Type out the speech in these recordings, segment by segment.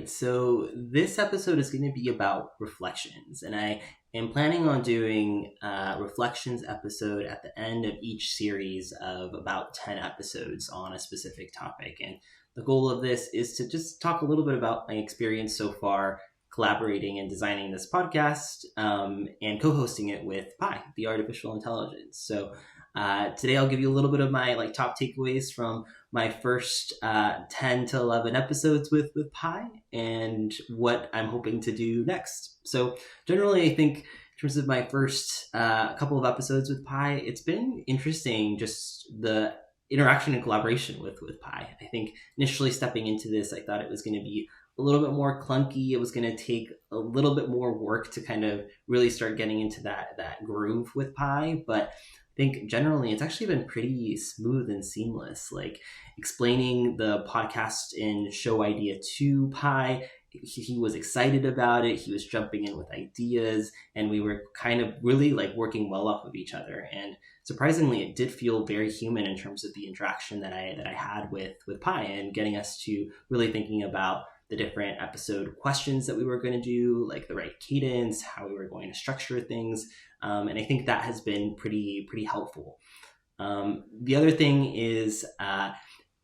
right, so this episode is going to be about reflections, and I am planning on doing a reflections episode at the end of each series of about 10 episodes on a specific topic. And the goal of this is to just talk a little bit about my experience so far collaborating and designing this podcast and co-hosting it with Pi, the artificial intelligence. So today I'll give you a little bit of my top takeaways from my first 10 to 11 episodes with Pi and what I'm hoping to do next. So generally, I think in terms of my first couple of episodes with Pi, it's been interesting, just the interaction and collaboration with Pi. I think initially stepping into this, I thought it was going to be a little bit more clunky. It was going to take a little bit more work to kind of really start getting into that groove with Pi. But I think generally it's actually been pretty smooth and seamless. Like explaining the podcast and show idea to Pi, he was excited about it. He was jumping in with ideas, and we were kind of really working well off of each other. And surprisingly, it did feel very human in terms of the interaction that I had with Pi, and getting us to really thinking about the different episode questions that we were going to do, like the right cadence, how we were going to structure things. And I think that has been pretty helpful. The other thing is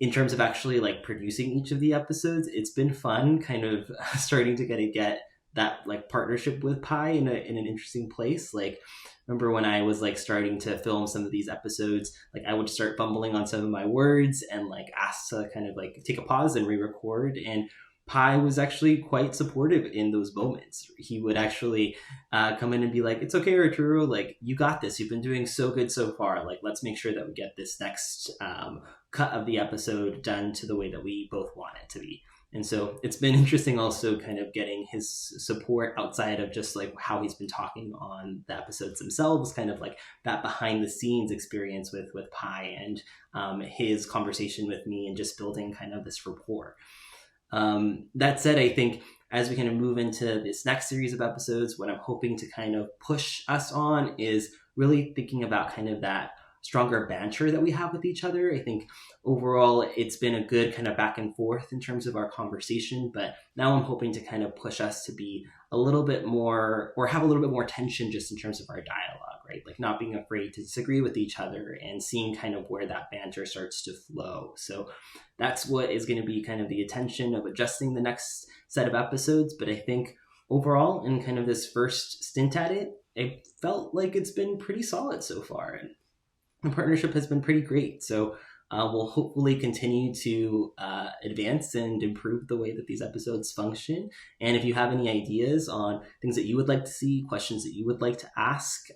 in terms of actually producing each of the episodes, it's been fun kind of starting to get that partnership with Pi in an interesting place. Remember when I was starting to film some of these episodes, I would start fumbling on some of my words and ask to kind of take a pause and re-record, and Pi was actually quite supportive in those moments. He would actually come in and be like, "It's okay, Arturo, you got this. You've been doing so good so far. Let's make sure that we get this next cut of the episode done to the way that we both want it to be." And so it's been interesting also kind of getting his support outside of just how he's been talking on the episodes themselves, kind of that behind the scenes experience with Pi and his conversation with me and just building kind of this rapport. That said, I think as we kind of move into this next series of episodes, what I'm hoping to kind of push us on is really thinking about kind of that stronger banter that we have with each other. I think overall it's been a good kind of back and forth in terms of our conversation, but now I'm hoping to kind of push us to be a little bit more, or have a little bit more tension just in terms of our dialogue, right? Not being afraid to disagree with each other and seeing kind of where that banter starts to flow. So that's what is going to be kind of the intention of adjusting the next set of episodes. But I think overall, in kind of this first stint at it, it felt like it's been pretty solid so far. And the partnership has been pretty great. So we'll hopefully continue to advance and improve the way that these episodes function. And if you have any ideas on things that you would like to see, questions that you would like to ask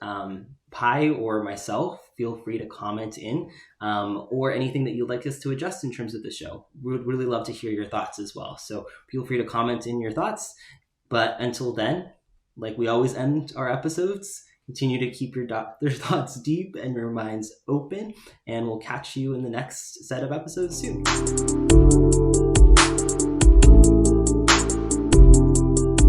Pi or myself, feel free to comment in, or anything that you'd like us to adjust in terms of the show. We would really love to hear your thoughts as well. So feel free to comment in your thoughts. But until then, like we always end our episodes, continue to keep your thoughts deep and your minds open, and we'll catch you in the next set of episodes soon.